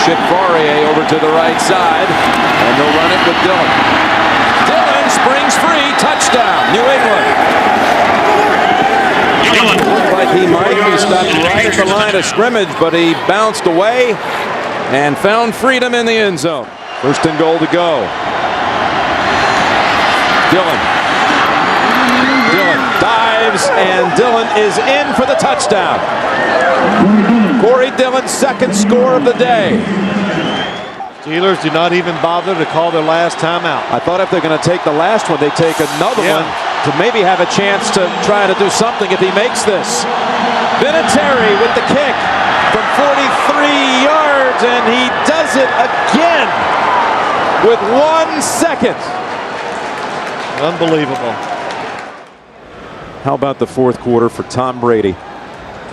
Poirier over to the right side, and they'll run it with Dillon. Dillon springs free, touchdown, New England. Looked like he might be stopped right at the line of scrimmage, but he bounced away and found freedom in the end zone. First and goal to go. Dillon dives, and Dillon is in for the touchdown. Corey Dillon's second score of the day. Steelers do not even bother to call their last timeout. I thought if they're going to take the last one, they take another one to maybe have a chance to try to do something if he makes this. Vinatieri with the kick from 43 yards, and he does it again with 1 second. Unbelievable. How about the fourth quarter for Tom Brady?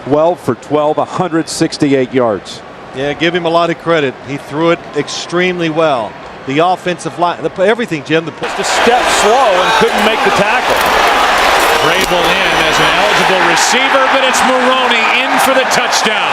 12 for 12, 168 yards. Yeah, give him a lot of credit. He threw it extremely well. The offensive line, everything, Jim. Just a step slow and couldn't make the tackle. Vrabel in as an eligible receiver, but it's Maroney in for the touchdown.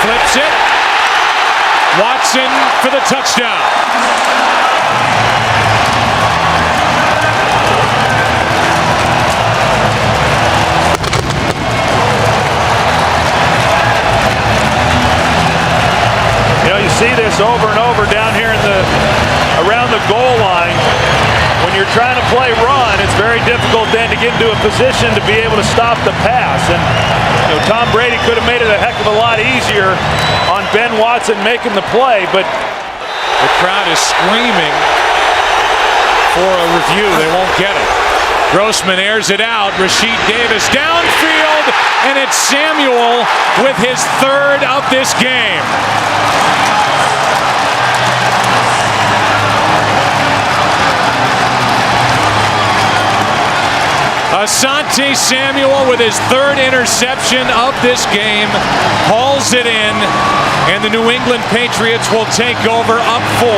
Flips it. Watson for the touchdown. You know, you see this over and over down here around the goal line. When you're trying to play run, it's very difficult then to get into a position to be able to stop the pass. And you know, Tom Brady could have made it a heck of a lot easier on Ben Watson making the play, but the crowd is screaming for a review. They won't get it. Grossman airs it out. Rasheed Davis downfield, and it's Samuel with his third of this game. Asante Samuel with his third interception of this game hauls it in, and the New England Patriots will take over up 4.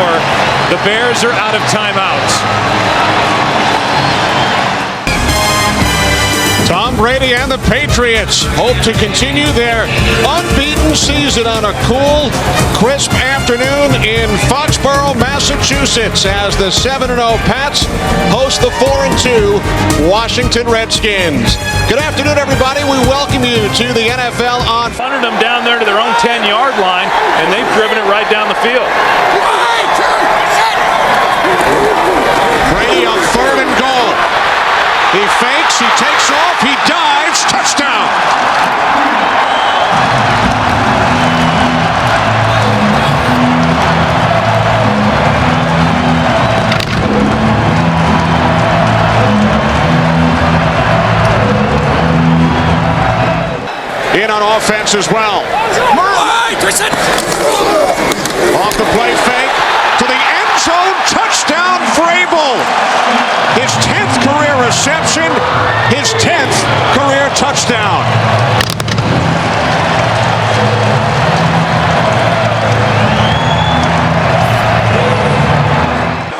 The Bears are out of timeouts. Tom Brady and the Patriots hope to continue their unbeaten season on a cool, crisp afternoon in Foxborough, Massachusetts, as the 7-0 Pats host the 4-2 Washington Redskins. Good afternoon, everybody. We welcome you to the NFL on. Punted them down there to their own 10-yard line, and they've driven it right down the field. Brady on 3rd and goal. He fakes, he takes off, he dives, touchdown! In on offense as well. Off the play fake to the end zone, touchdown Vrabel! His 10th career reception, his 10th career touchdown.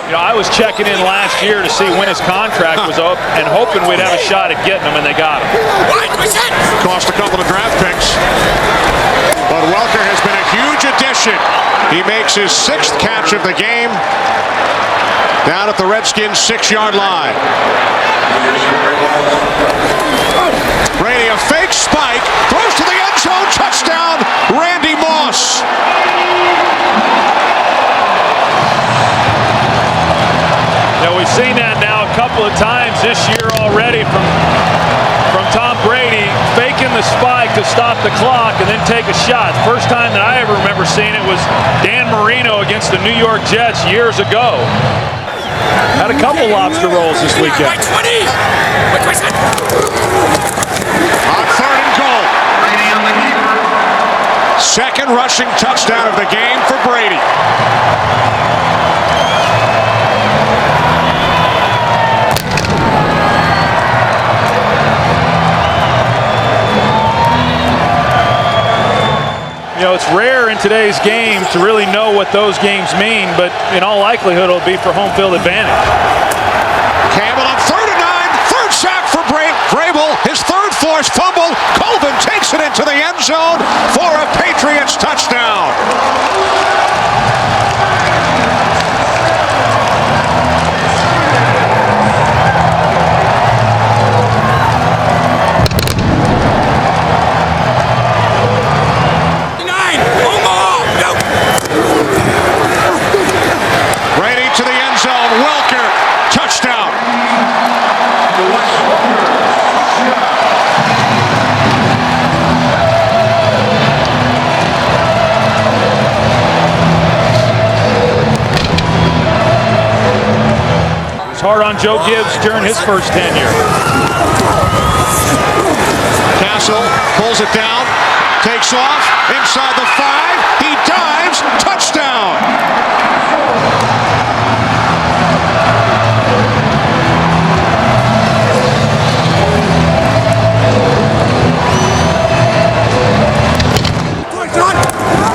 You know, I was checking in last year to see when his contract was up and hoping we'd have a shot at getting him, and they got him. Cost a couple of draft picks, but Welker has been a huge addition. He makes his 6th catch of the game down at the Redskins' 6-yard line. Brady, a fake spike, throws to the end zone, touchdown, Randy Moss. You know, we've seen that now a couple of times this year already from Tom Brady, faking the spike to stop the clock and then take a shot. First time that I ever remember seeing it was Dan Marino against the New York Jets years ago. Had a couple lobster rolls this weekend. On 3rd and goal. Second rushing touchdown of the game for Brady. know, it's rare in today's game to really know what those games mean, but in all likelihood, it'll be for home field advantage. Campbell on 3rd and 9, third sack for Vrabel, his third forced fumble. Colvin takes it into the end zone for a Patriots touchdown. Brady to the end zone. Welker, touchdown. It's hard on Joe Gibbs during his first tenure. Castle pulls it down, takes off, inside the 5, he dives, touchdown!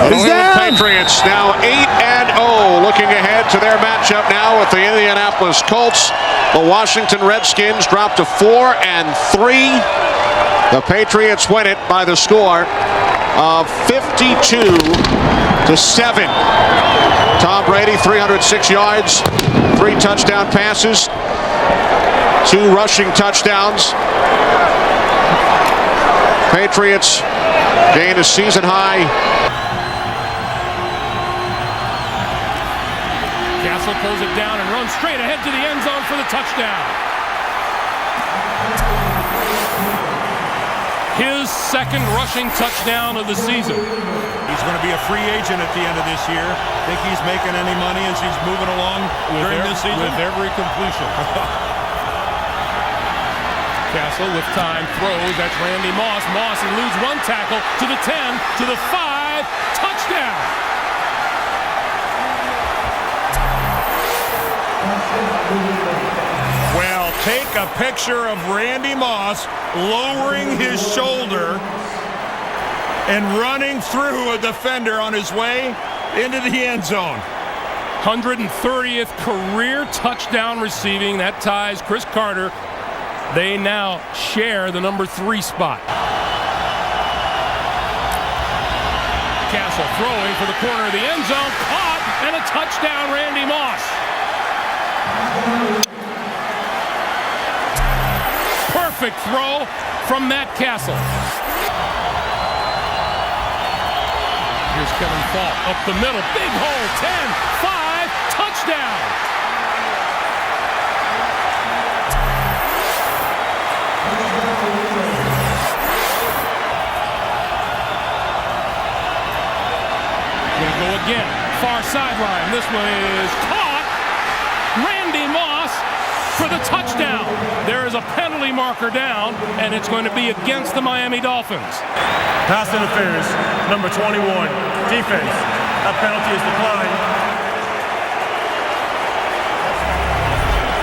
The New England Patriots now 8-0, looking ahead to their matchup now with the Indianapolis Colts. The Washington Redskins dropped to 4-3. The Patriots win it by the score of 52-7. Tom Brady, 306 yards, 3 touchdown passes, 2 rushing touchdowns. Patriots gain a season high. Castle pulls it down and runs straight ahead to the end zone for the touchdown. His second rushing touchdown of the season. He's going to be a free agent at the end of this year. Think he's making any money as he's moving along during this season? With every completion. Castle with time throws. That's Randy Moss. Moss eludes one tackle to the 10, to the 5. Touchdown. Well, take a picture of Randy Moss lowering his shoulder and running through a defender on his way into the end zone. 130th career touchdown receiving. That ties Chris Carter. They now share the number 3 spot. Castle throwing for the corner of the end zone. Caught, and a touchdown, Randy Moss. Perfect throw from Matt Castle. Here's Kevin Falk up the middle. Big hole. 10, 5, touchdown. Gonna go again. Far sideline. This one is caught. Randy Moss for the touchdown. There is a penalty marker down, and it's going to be against the Miami Dolphins. Pass interference, number 21, defense. That penalty is declined.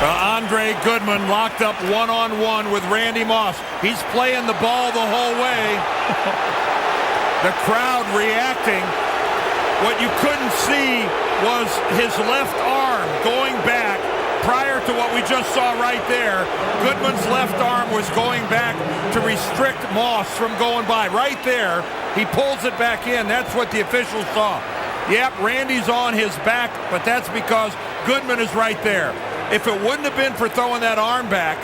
Andre Goodman locked up one-on-one with Randy Moss. He's playing the ball the whole way. The crowd reacting. What you couldn't see was his left arm going back prior to what we just saw right there. Goodman's left arm was going back to restrict Moss from going by. Right there, he pulls it back in. That's what the officials saw. Yep, Randy's on his back, but that's because Goodman is right there. If it wouldn't have been for throwing that arm back.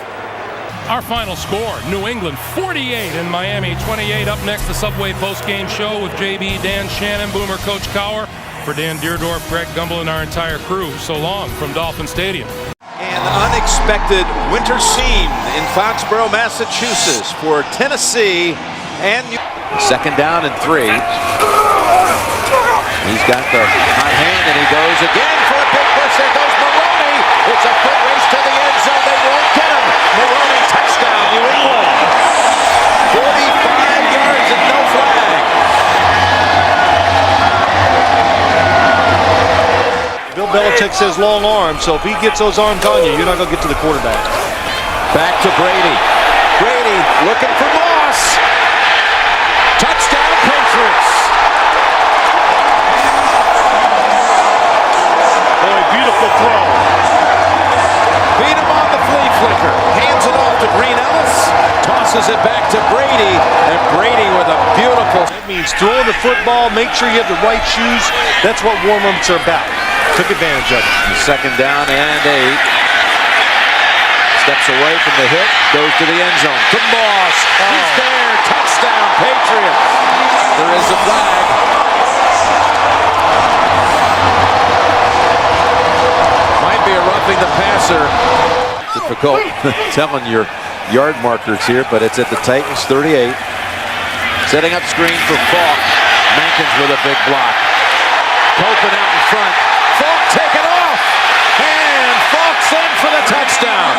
Our final score, New England 48 and Miami 28. Up next, the Subway postgame show with JB, Dan Shannon, Boomer, Coach Cowher. For Dan Deerdorf, Greg Gumbel, and our entire crew, so long from Dolphin Stadium. An unexpected winter scene in Foxborough, Massachusetts for Tennessee and second down and 3. He's got the hot hand and he goes again for a big push. There goes Maroney. It's a foot race to the end zone. They won't get him. Maroney touchdown, New England. 45 yards and no flag. Bill Belichick says long arms, so if he gets those arms on you, you're not going to get to the quarterback. Back to Brady. Brady looking for Moss. Touchdown, Patriots. passes it back to Brady, and Brady with a beautiful... That means throwing the football, make sure you have the right shoes. That's what warm-ups are about. Took advantage of it. Second down and 8. Steps away from the hit, goes to the end zone. To Moss. He's there. Touchdown, Patriots. There is a flag. Might be a roughing the passer. Difficult telling your yard markers here, but it's at the Titans 38. Setting up screen for Falk. Mankins with a big block. Copen out in front. Falk taken off. And Falk's in for the touchdown.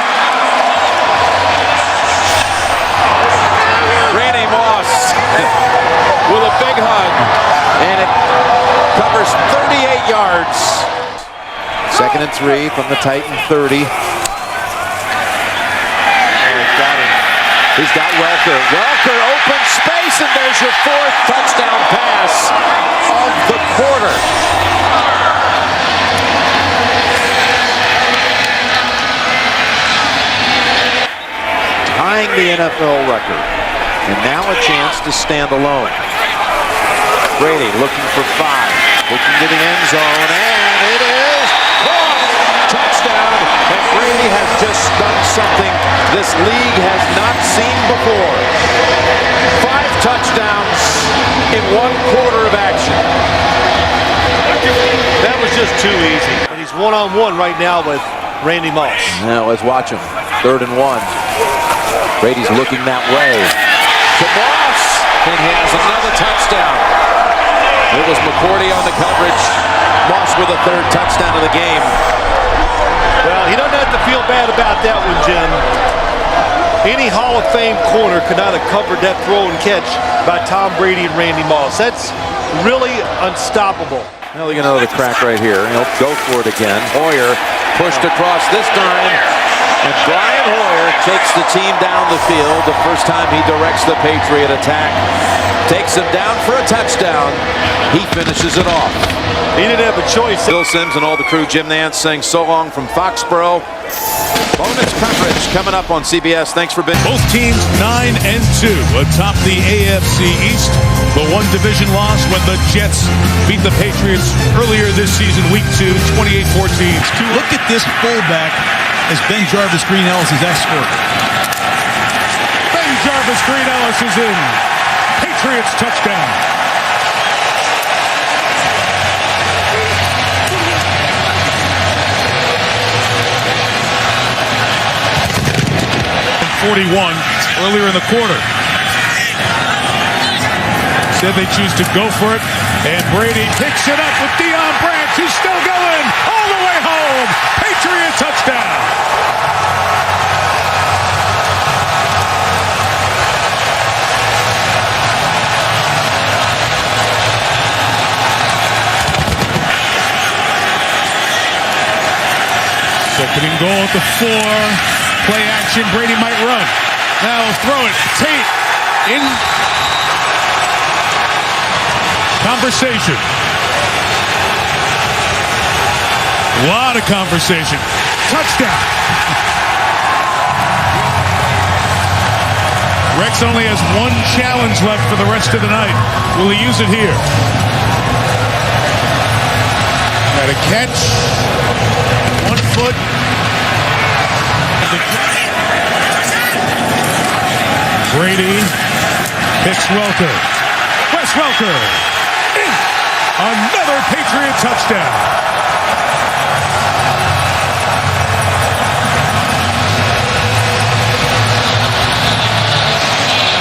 Randy Moss with a big hug. And it covers 38 yards. 2nd and 3 from the Titan 30. He's got Welker. Welker, open space, and there's your 4th touchdown pass of the quarter. Tying the NFL record. And now a chance to stand alone. Brady looking for 5. Looking to the end zone, and it is caught. Touchdown. And Brady has just done something this league has not seen before. 5 touchdowns in 1 quarter of action. That was just too easy. And he's one-on-one right now with Randy Moss. Now let's watch him. 3rd and 1. Brady's looking that way. To Moss. And he has another touchdown. It was McCourty on the coverage. Moss with a 3rd touchdown of the game. Well, he doesn't have to feel bad about that one, Jim. Any Hall of Fame corner could not have covered that throw and catch by Tom Brady and Randy Moss. That's really unstoppable. Well, you know the crack right here. He'll go for it again. Hoyer pushed across this time. And Brian Hoyer takes the team down the field. The first time he directs the Patriot attack. Takes him down for a touchdown. He finishes it off. He didn't have a choice. Bill Sims and all the crew, Jim Nance saying so long from Foxborough. Bonus coverage coming up on CBS. Thanks for being. Both teams 9-2 atop the AFC East. The one division loss when the Jets beat the Patriots earlier this season, week 2, 28-14. Look at this fullback as Ben Jarvis Green Ellis' escort. Ben Jarvis Green Ellis is in. Patriots touchdown. And 41 earlier in the quarter. Said they choose to go for it, and Brady picks it up with Deion Branch, who's still going all the way home. Patriot touchdown. Second and goal at the 4. Play action. Brady might run. Now throw it. Tate in conversation. A lot of conversation. Touchdown. Rex only has 1 challenge left for the rest of the night. Will he use it here? Got a catch. 1 foot. Brady picks Welker. Wes Welker. Another Patriot touchdown.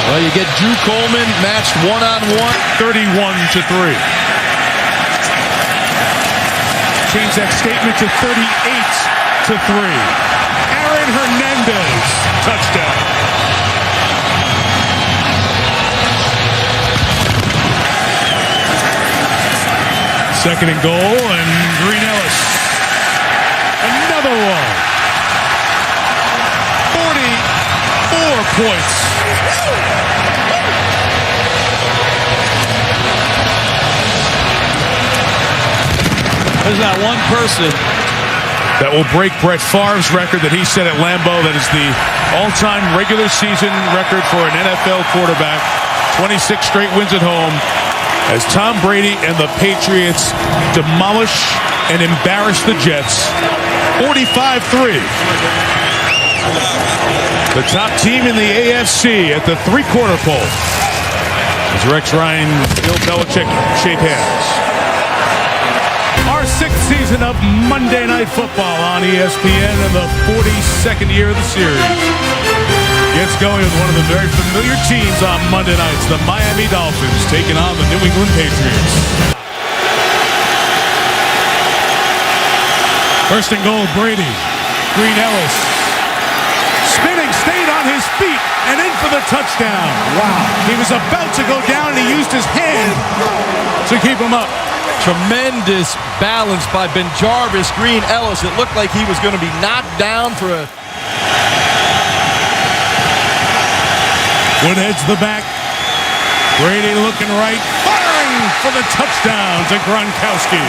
Well, you get Drew Coleman matched one-on-one. 31-3. Change that statement to 38-3. Aaron Hernandez, touchdown. Second and goal, and Green Ellis. Another one. 44 points. There's not one person that will break Brett Favre's record that he set at Lambeau. That is the all-time regular season record for an NFL quarterback. 26 straight wins at home as Tom Brady and the Patriots demolish and embarrass the Jets 45-3. The top team in the AFC at the three-quarter pole as Rex Ryan and Bill Belichick shake hands. Our sixth season of Monday Night Football on ESPN in the 42nd year of the series gets going with one of the very familiar teams on Monday nights, the Miami Dolphins taking on the New England Patriots. First and goal, Brady. Green Ellis. Spinning, stayed on his feet, and in for the touchdown. Wow. He was about to go down, and he used his hand to keep him up. Tremendous balance by Benjarvis Green Ellis. It looked like he was going to be knocked down for a... Woodhead's the back. Brady looking right, firing for the touchdown to Gronkowski.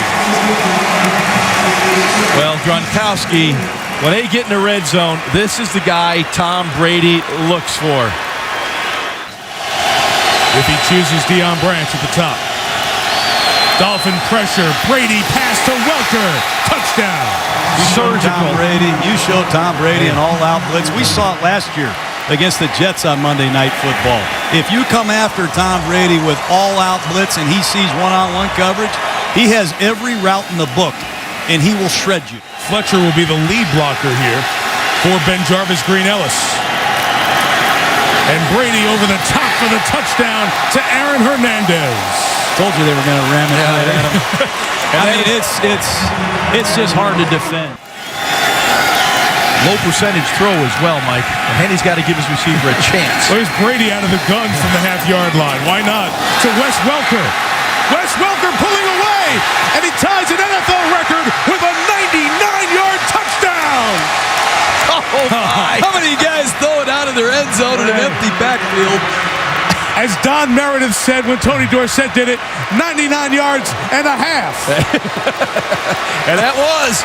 Well, Gronkowski, when they get in the red zone, this is the guy Tom Brady looks for. If he chooses Deion Branch at the top. Dolphin pressure. Brady pass to Welker. Touchdown. Tom Brady. You showed Tom Brady an all-out blitz. We saw it last year against the Jets on Monday Night Football. If you come after Tom Brady with all-out blitz and he sees one-on-one coverage, he has every route in the book, and he will shred you. Fletcher will be the lead blocker here for Benjarvis Green Ellis. And Brady over the top for the touchdown to Aaron Hernandez. Told you they were going to ram it right at him. I mean, it's just hard to defend. Low percentage throw as well, Mike. And Henny's got to give his receiver a chance. Where's Brady out of the gun from the half-yard line? Why not? To Wes Welker. Wes Welker pulling away, and he ties an NFL record with a 99-yard touchdown. Oh, my. How many guys throw it out of their end zone in an empty backfield? As Don Meredith said when Tony Dorsett did it, 99 yards and a half. And that was.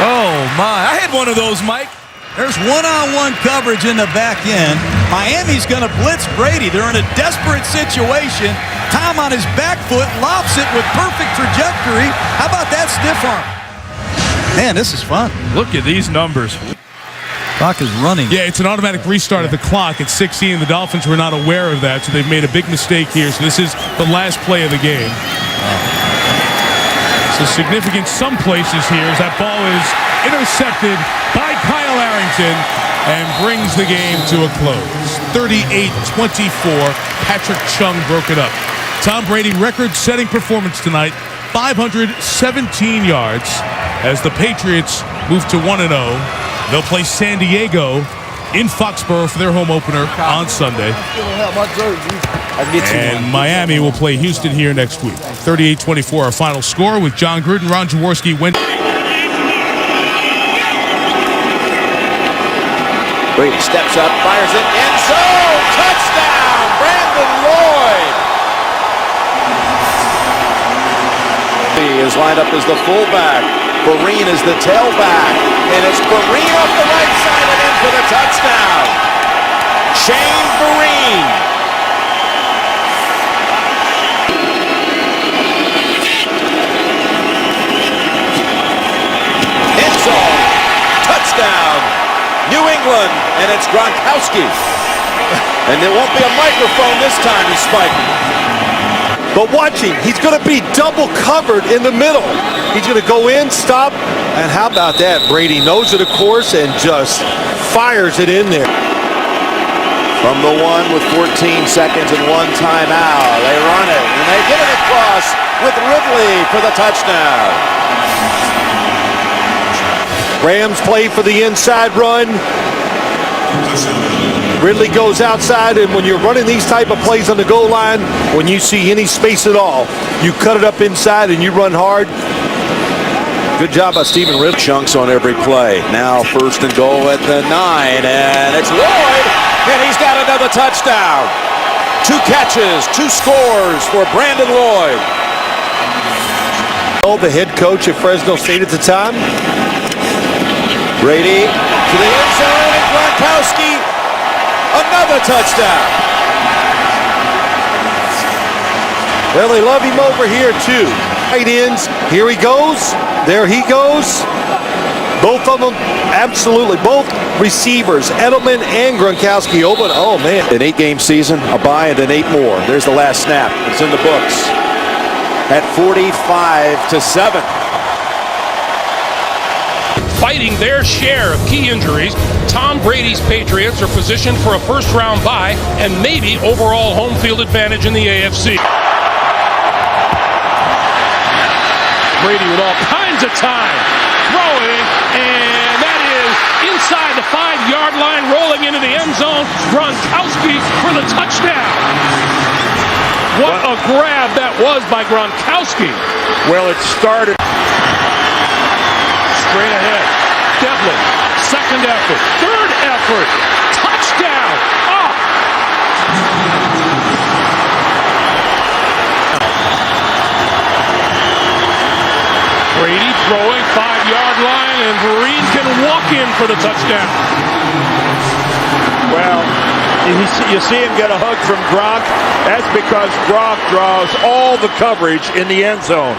Oh, my. I had one of those, Mike. There's one-on-one coverage in the back end. Miami's going to blitz Brady. They're in a desperate situation. Tom on his back foot lofts it with perfect trajectory. How about that stiff arm? Man, this is fun. Look at these numbers. Clock is running. Yeah, it's an automatic restart of the clock at 16. The Dolphins were not aware of that, so they've made a big mistake here. So this is the last play of the game. So significant some places here as that ball is intercepted by Kyle Arrington and brings the game to a close. 38-24. Patrick Chung broke it up. Tom Brady record-setting performance tonight. 517 yards as the Patriots move to 1-0. They'll play San Diego in Foxborough for their home opener on Sunday. And Miami will play Houston here next week. 38-24 our final score with John Gruden, Ron Jaworski win. Brady steps up, fires it, end zone, touchdown, Brandon Lloyd. He is lined up as the fullback. Vereen is the tailback, and it's Vereen off the right side and in for the touchdown. Shane Vereen. End zone, touchdown, New England, and it's Gronkowski. And there won't be a microphone this time, he's spiking. But watch him. He's going to be double covered in the middle. He's going to go in, stop, and how about that? Brady knows it, of course, and just fires it in there. From the one with 14 seconds and one timeout. They run it, and they get it across with Ridley for the touchdown. Rams play for the inside run. Ridley goes outside, and when you're running these type of plays on the goal line, when you see any space at all, you cut it up inside and you run hard. Good job by Stephen Ridley. Chunks on every play. Now first and goal at the 9, and it's Lloyd, and he's got another touchdown. 2 catches, 2 scores for Brandon Lloyd. The head coach at Fresno State at the time. Brady to the end zone, and Gronkowski, another touchdown. Well, they love him over here, too. Tight ends, here he goes, there he goes. Both of them, absolutely, both receivers, Edelman and Gronkowski open. Oh, man. An 8-game season, a bye, and then 8 more. There's the last snap. It's in the books. At 45-7. Fighting their share of key injuries, Tom Brady's Patriots are positioned for a first-round bye and maybe overall home field advantage in the AFC. Brady with all kinds of time, throwing, and that is inside the 5-yard line, rolling into the end zone. Gronkowski for the touchdown. What a grab that was by Gronkowski. Well, it started Straight ahead. Devlin, second effort, third effort, touchdown. Up. Brady throwing 5-yard line, and Vereen can walk in for the touchdown. Well, you see him get a hug from Gronk. That's because Gronk draws all the coverage in the end zone.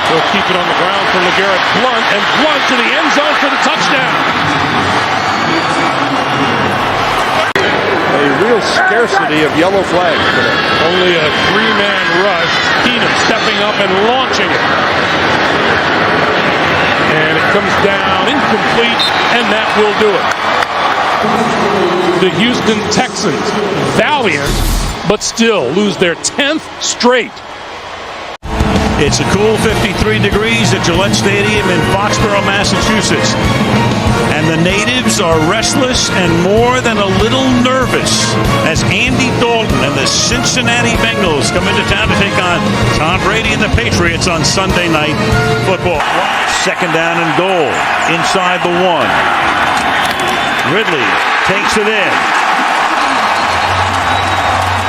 He'll keep it on the ground for LeGarrette Blount, and Blount to the end zone for the touchdown. A real scarcity of yellow flags today. Only a 3-man rush. Keenum stepping up and launching it. And it comes down incomplete, and that will do it. The Houston Texans, valiant, but still lose their 10th straight. It's a cool 53 degrees at Gillette Stadium in Foxborough, Massachusetts. And the natives are restless and more than a little nervous as Andy Dalton and the Cincinnati Bengals come into town to take on Tom Brady and the Patriots on Sunday Night Football. Second down and goal inside the 1. Ridley takes it in.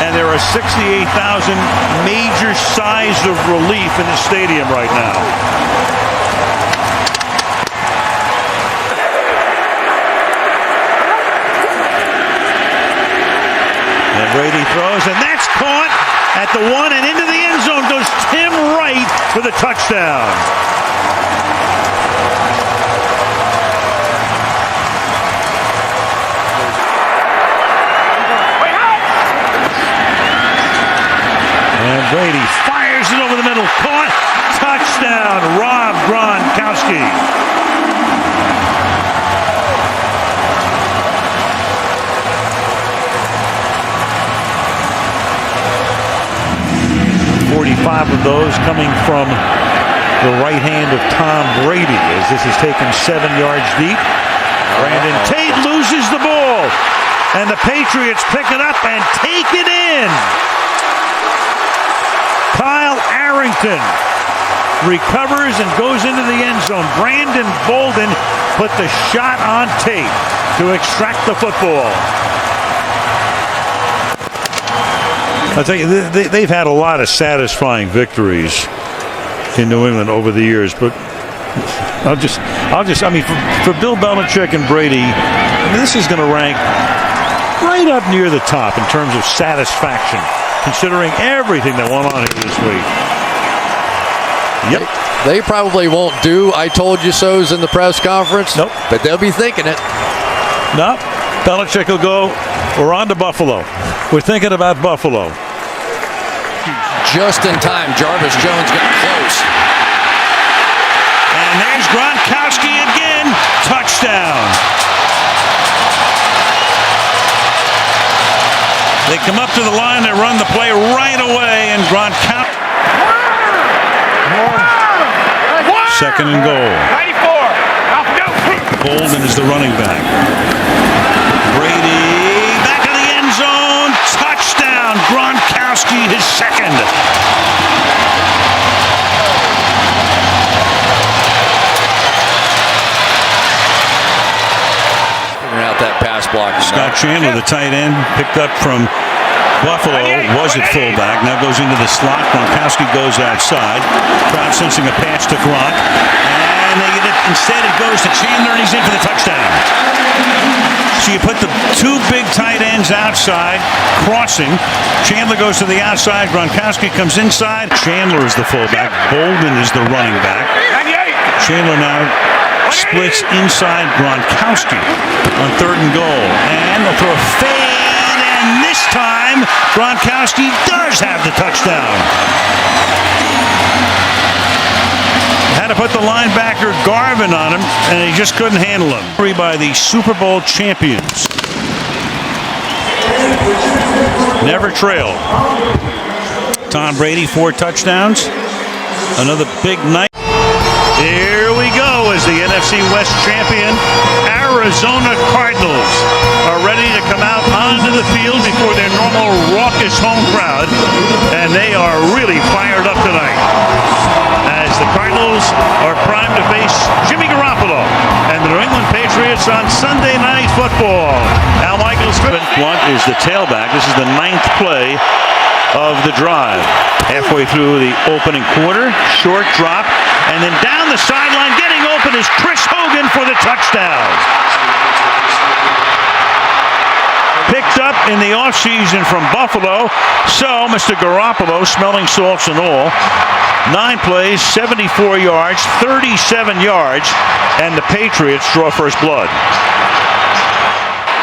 And there are 68,000 major sighs of relief in the stadium right now. And Brady throws, and that's caught at the 1, and into the end zone goes Tim Wright for the touchdown. And Brady fires it over the middle. Caught. Touchdown. Rob Gronkowski. .45 of those coming from the right hand of Tom Brady as this is taken 7 yards deep. Brandon Tate loses the ball. And the Patriots pick it up and take it in. Kyle Arrington recovers and goes into the end zone. Brandon Bolden put the shot on tape to extract the football. I'll tell you, they've had a lot of satisfying victories in New England over the years, but I mean, for Bill Belichick and Brady, I mean, this is going to rank right up near the top in terms of satisfaction, considering everything that went on here this week. Yep. They probably won't do I told you so's in the press conference. Nope. But they'll be thinking it. Nope. Belichick will go, we're on to Buffalo. We're thinking about Buffalo. Just in time, Jarvis Jones got close. And there's Gronkowski again. Touchdown. They come up to the line, they run the play right away, and Gronkowski. Second and goal. 94. Bolden is the running back. Brady back in the end zone. Touchdown. Gronkowski, his second. Figuring out that pass block. Scott Chandler, the tight end, picked up from Buffalo was at fullback, now goes into the slot. Gronkowski goes outside. Crowd sensing a pass to Gronk. And they get it. Instead, it goes to Chandler, and he's in for the touchdown. So you put the two big tight ends outside, crossing. Chandler goes to the outside. Gronkowski comes inside. Chandler is the fullback. Bolden is the running back. Chandler now splits inside Gronkowski on 3rd and goal. And they'll throw a fade. And this time, Gronkowski does have the touchdown. Had to put the linebacker Garvin on him, and he just couldn't handle him. By the Super Bowl champions. Never trailed. Tom Brady, 4 touchdowns. Another big night. Here we go as the NFC West champion, Arizona Cardinals, are ready to come out onto the field before their normal raucous home crowd, and they are really fired up tonight. As the Cardinals are primed to face Jimmy Garoppolo and the New England Patriots on Sunday Night Football. Al Michaels. Blunt is the tailback. This is the 9th play of the drive. Halfway through the opening quarter, short drop, and then down the sideline, getting open is Chris Hogan for the touchdown. Picked up in the offseason from Buffalo. So Mr. Garoppolo, smelling salts and all, 9 plays, 74 yards, 37 yards, and the Patriots draw first blood.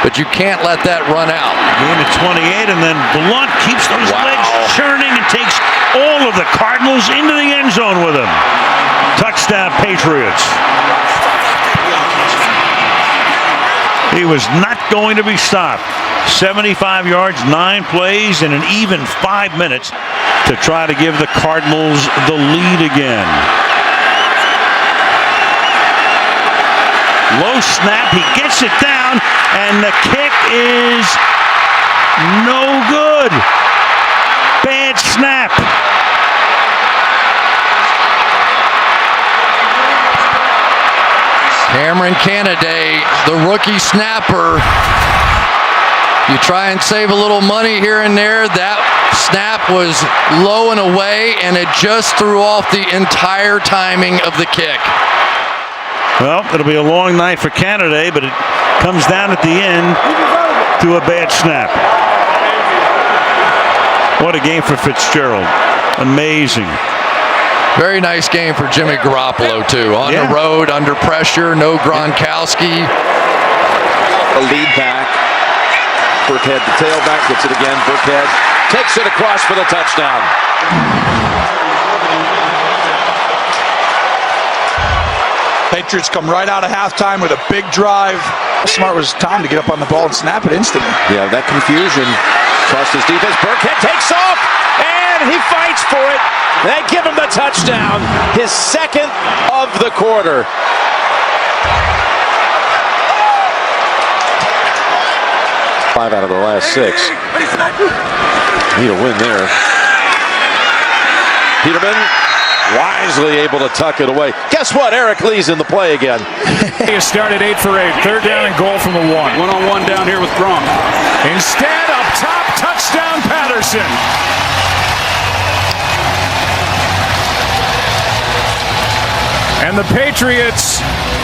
But you can't let that run out. Going to 28, and then Blunt keeps those legs churning and takes all of the Cardinals into the end zone with him. Touchdown, Patriots. He was not going to be stopped. 75 yards, 9 plays, and an even 5 minutes to try to give the Cardinals the lead again. Low snap, he gets it down, and the kick is no good. Bad snap. Cameron Canaday, the rookie snapper. You try and save a little money here and there. That snap was low and away, and it just threw off the entire timing of the kick. Well, it'll be a long night for Canaday, but it comes down at the end to a bad snap. What a game for Fitzgerald. Amazing. Very nice game for Jimmy Garoppolo, too. On the road, under pressure, no Gronkowski. A lead back. Burkhead, the tailback, gets it again. Burkhead takes it across for the touchdown. Patriots come right out of halftime with a big drive. Smart was time to get up on the ball and snap it instantly. Yeah, that confusion cost his defense. Burkhead takes off, and he fights for it. They give him the touchdown, his 2nd of the quarter. Five out of the last 6. Need a win there. Peterman wisely able to tuck it away. Guess what? Eric Lee's in the play again. He started 8 for 8. 3rd down and goal from the 1. One-on-one down here with Gronk. Instead, up top, touchdown Patterson. And the Patriots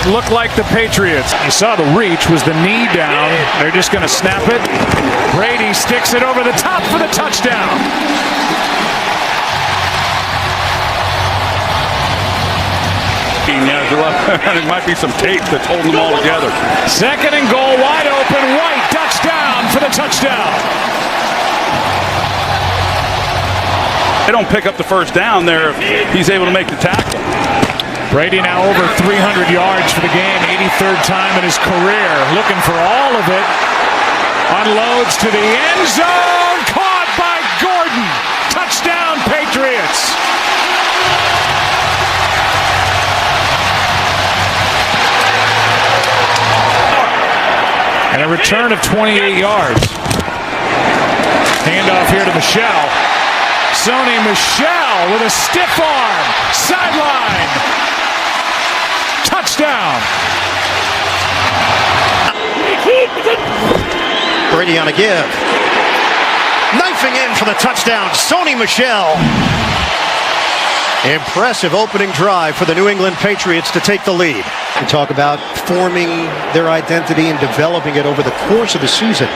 look like the Patriots. You saw the reach was the knee down. They're just going to snap it. Brady sticks it over the top for the touchdown. There might be some tape that's holding them all together. 2nd and goal, wide open. White ducks down for the touchdown. They don't pick up the first down there if he's able to make the tackle. Brady now over 300 yards for the game, 83rd time in his career. Looking for all of it. Unloads to the end zone. Caught by Gordon. Touchdown, Patriots. And a return of 28 yards. Handoff here to Michel. Sony Michel with a stiff arm. Sideline. Touchdown. Brady on a give. Knife loafing in for the touchdown. Sony Michel. Impressive opening drive for the New England Patriots to take the lead. We talk about forming their identity and developing it over the course of the season.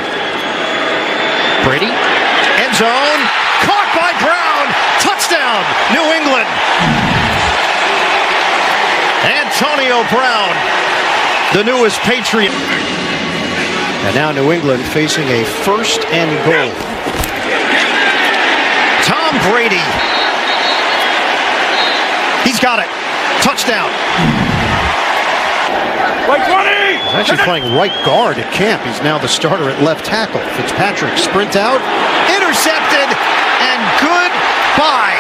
Brady, end zone, caught by Brown, touchdown, New England. Antonio Brown, the newest Patriot. And now New England facing a 1st and goal. Tom Brady. He's got it. Touchdown. He's actually playing right guard at camp. He's now the starter at left tackle. Fitzpatrick sprint out. Intercepted. And goodbye.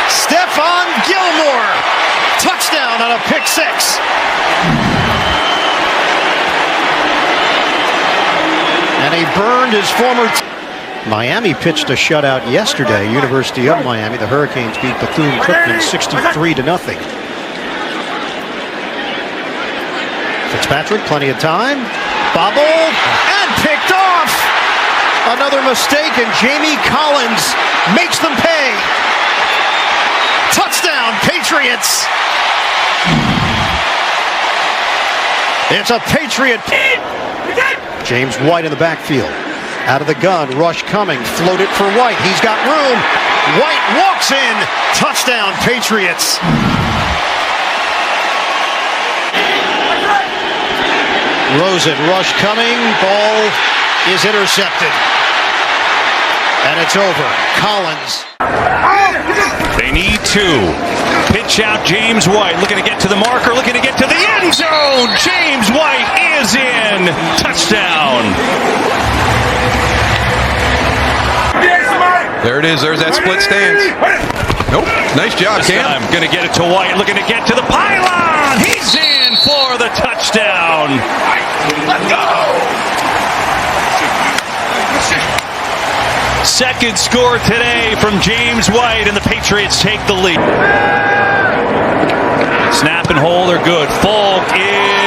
Stephon Gilmore. Touchdown on a pick 6. And he burned his former Miami pitched a shutout yesterday. University of Miami. The Hurricanes beat Bethune-Cookman 63-0. Fitzpatrick, plenty of time. Bobbled and picked off. Another mistake, and Jamie Collins makes them pay. Touchdown, Patriots. It's a Patriot. James White in the backfield. Out of the gun, rush coming, float it for White. He's got room. White walks in. Touchdown, Patriots. Rosen, rush coming. Ball is intercepted. And it's over. Collins. They need 2. Pitch out James White, looking to get to the marker, looking to get to the end zone. James White is in. Touchdown. There it is. There's that split stance. Nope. Nice job, Cam. I'm going to get it to White, looking to get to the pylon. He's in for the touchdown. Let's go. Second score today from James White, and the Patriots take the lead. Snap and hold are good. Folk is